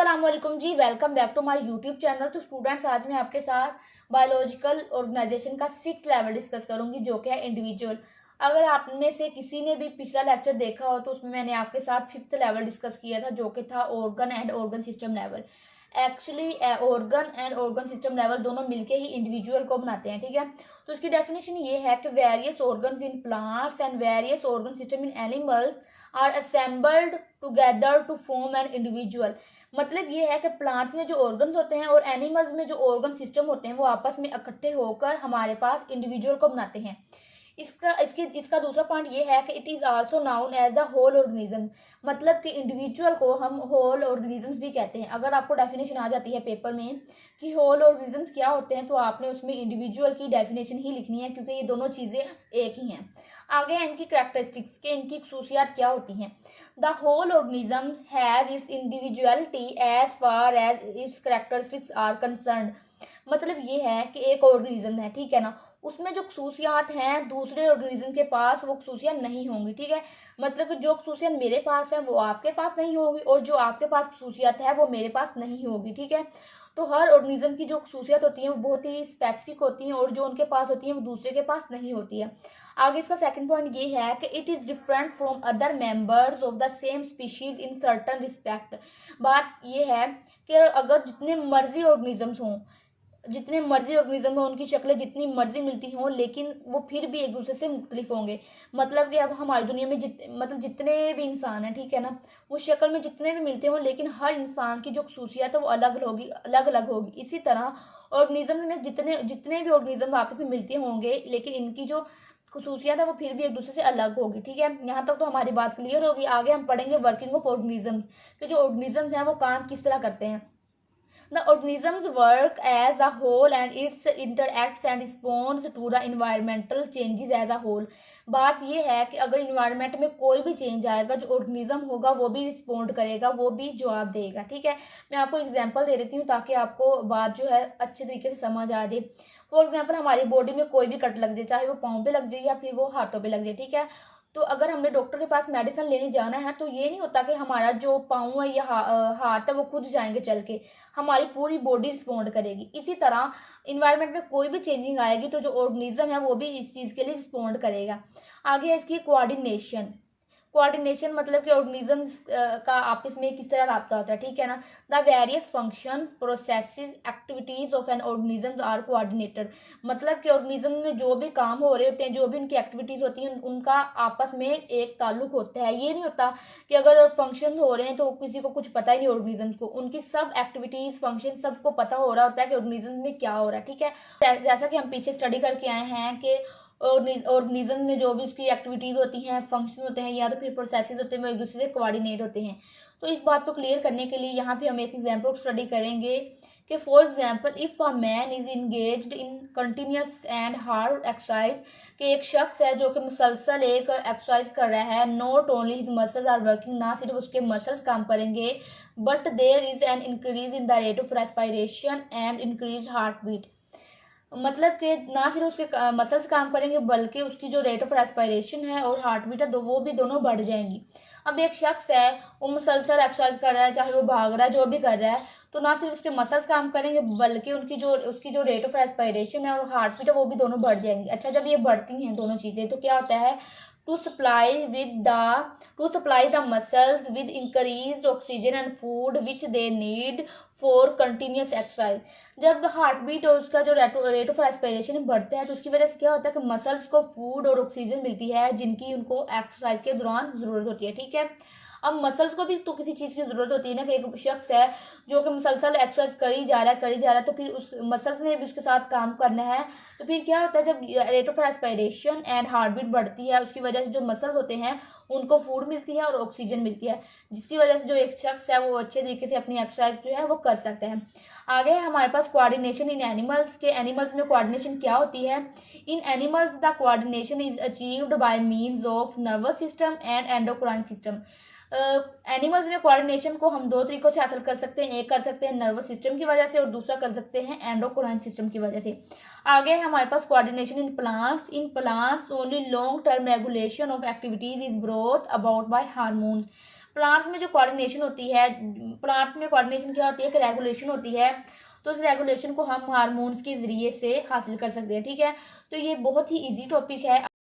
अस्सलाम वालेकुम जी, welcome back to my YouTube channel. तो स्टूडेंट्स, आज मैं आपके साथ बायोलॉजिकल ऑर्गेनाइजेशन का 6th लेवल डिस्कस करूंगी, जो कि है इंडिविजुअल। अगर आप में से किसी ने भी पिछला लेक्चर देखा हो तो उसमें मैंने आपके साथ 5th लेवल डिस्कस किया था, जो कि था organ and organ system level. Actually organ and organ system level दोनों मिलके ही इंडिविजुअल को बनाते हैं, ठीक है। तो इसकी डेफिनेशन ये है कि various organs in plants and various organ system in animals are assembled together to form an individual. मतलब ये है कि प्लांट्स में जो ऑर्गन्स होते हैं और एनिमल्स में जो ऑर्गन सिस्टम होते हैं वो आपस में इकट्ठे होकर हमारे पास इंडिविजुअल को बनाते हैं। इसका दूसरा पॉइंट ये है कि it is also known as a whole organism. मतलब कि इंडिविजुअल को हम होल ऑर्गेनिजम्स भी कहते हैं। अगर आपको डेफिनेशन आ जाती है पेपर में कि होल ऑर्गेनिजम्स क्या होते हैं, तो आपने उसमें इंडिविजुअल की डेफिनेशन ही लिखनी है, क्योंकि ये दोनों चीज़ें एक ही हैं। आगे इनकी कैरेक्टरिस्टिक्स के इनकी खसूसियात क्या होती हैं। The whole organism has its individuality as far as its characteristics are concerned. मतलब ये है कि एक ऑर्गेनिज्म है, ठीक है ना, उसमें जो खसूसियात हैं दूसरे ऑर्गेनिज्म के पास वो खसूसियात नहीं होंगी, ठीक है। मतलब कि जो खसूसियात मेरे पास है वो आपके पास नहीं होगी, और जो आपके पास खसूसियात है वो मेरे पास नहीं होगी, ठीक है। तो हर ऑर्गेनिज्म की जो खसूसियात होती हैं वो बहुत ही स्पेसिफिक होती हैं, और जो उनके पास होती हैं वो दूसरे के पास नहीं होती है। आगे इसका सेकंड पॉइंट ये है कि it is different from other members of the same species in certain respect. बात ये है कि अगर जितने मर्जी ऑर्गेनिज्म हो, उनकी शक्लें जितनी मर्जी मिलती हों, लेकिन वो फिर भी एक दूसरे से मुख्तलिफ होंगे। मतलब कि अब हमारी दुनिया में जितने भी इंसान हैं, ठीक है ना, वो शक्ल में जितने भी मिलते हों, लेकिन हर इंसान की जो खसूसियात है वो अलग अलग होगी। इसी तरह ऑर्गेनिज्म में जितने जितने भी ऑर्गेनिज्म आपस में मिलते होंगे, लेकिन इनकी जो खसूसियात है वो फिर भी एक दूसरे से अलग होगी, ठीक है। यहाँ तक तो हमारी बात क्लियर होगी। आगे हम पढ़ेंगे वर्किंग ऑफ ऑर्गेनिजम्स, कि जो ऑर्गेनिजम्स हैं वो काम किस तरह करते हैं। The organisms work as a whole and it interacts and responds to the environmental changes as a whole। बात ये है कि अगर इन्वायरमेंट में कोई भी चेंज आएगा, जो ऑर्गेनिज्म होगा वो भी रिस्पॉन्ड करेगा, वो भी जवाब देगा, ठीक है। मैं आपको एग्जांपल दे देती हूँ ताकि आपको बात जो है अच्छे तरीके से समझ आ जाए। फॉर एग्जाम्पल, हमारी बॉडी में कोई भी कट लग जाए, चाहे वो पाँव पे लग जाए या फिर वो हाथों पे लग जाए, ठीक है। तो अगर हमने डॉक्टर के पास मेडिसिन लेने जाना है, तो ये नहीं होता कि हमारा जो पाँव है या हाथ है वो खुद जाएंगे चल के, हमारी पूरी बॉडी रिस्पॉन्ड करेगी। इसी तरह इन्वायरमेंट में कोई भी चेंजिंग आएगी तो जो ऑर्गेनिज्म है वो भी इस चीज़ के लिए रिस्पॉन्ड करेगा। आगे है इसकी कोऑर्डिनेशन। कोऑर्डिनेशन मतलब कि ऑर्गेनिजम्स का आपस में किस तरह रब्ता होता है, ठीक है ना। The various function processes activities of an organism are coordinated. मतलब कि ऑर्गेनिज्म में जो भी काम हो रहे होते हैं, जो भी उनकी एक्टिविटीज होती हैं, उनका आपस में एक ताल्लुक होता है। ये नहीं होता कि अगर फंक्शन हो रहे हैं तो किसी को कुछ पता ही नहीं, ऑर्गेनिज्म को उनकी सब एक्टिविटीज फंक्शन सबको पता हो रहा होता है कि ऑर्गेनिज्म में क्या हो रहा है, ठीक है। जैसा कि हम पीछे स्टडी करके आए हैं कि ऑर्गेनिज्म में जो भी उसकी एक्टिविटीज होती हैं, फंक्शन होते हैं या तो फिर प्रोसेसेस होते हैं, वो एक दूसरे से कोऑर्डिनेट होते हैं। तो इस बात को क्लियर करने के लिए यहाँ पे हम एक एग्जाम्पल स्टडी करेंगे कि for example if a man is engaged in continuous and hard exercise, कि एक शख्स है जो कि मुसलसल एक एक्सरसाइज कर रहा है, not only his muscles are working, ना सिर्फ उसके मसल्स काम करेंगे, but there is an increase in the rate of respiration and increase heart beat. मतलब कि ना सिर्फ उसके मसल्स काम करेंगे, बल्कि उसकी जो रेट ऑफ रेस्पिरेशन है और हार्ट बीट है वो भी दोनों बढ़ जाएंगी। अब एक शख्स है, वो मुसलसल एक्सरसाइज कर रहा है, चाहे वो भाग रहा है, जो भी कर रहा है, तो ना सिर्फ उसके मसल्स काम करेंगे, बल्कि उसकी जो रेट ऑफ रेस्पिरेशन है और हार्ट बीट है वो भी दोनों बढ़ जाएंगी। अच्छा, जब ये बढ़ती हैं दोनों चीज़ें तो क्या होता है, to supply the muscles with increased oxygen and food which they need for continuous exercise। जब हार्ट बीट और उसका जो रेट ऑफ रेस्पिरेशन बढ़ता है तो उसकी वजह से क्या होता है कि मसल्स को फूड और ऑक्सीजन मिलती है, जिनकी उनको एक्सरसाइज के दौरान ज़रूरत होती है, ठीक है। अब मसल्स को भी तो किसी चीज़ की ज़रूरत होती है ना, कि एक शख्स है जो कि मुसलसल एक्सरसाइज कर ही जा रहा है, तो फिर उस मसल्स ने भी उसके साथ काम करना है। तो फिर क्या होता है, जब rate of respiration and heart beat बढ़ती है, उसकी वजह से जो मसल्स होते हैं उनको फूड मिलती है और ऑक्सीजन मिलती है, जिसकी वजह से जो एक शख्स है वो अच्छे तरीके से अपनी एक्सरसाइज जो है वो कर सकता है। आगे है हमारे पास कोऑर्डिनेशन इन एनिमल्स, के एनिमल्स में कोऑर्डिनेशन क्या होती है। In animals the coordination is achieved by means of nervous system and endocrine system. Animals में कोऑर्डिनेशन को हम दो तरीकों से हासिल कर सकते हैं। एक कर सकते हैं नर्वस सिस्टम की वजह से, और दूसरा कर सकते हैं एंडोक्राइन सिस्टम की वजह से। आगे हमारे पास coordination in plants only long term regulation of activities is brought about by hormones. Plants में जो कोऑर्डिनेशन होती है, प्लांट्स में कोऑर्डिनेशन क्या होती है कि रेगुलेशन होती है, तो इस रेगुलेशन को हम हार्मोन्स के ज़रिए से हासिल कर सकते हैं, ठीक है। तो ये बहुत ही ईजी टॉपिक है।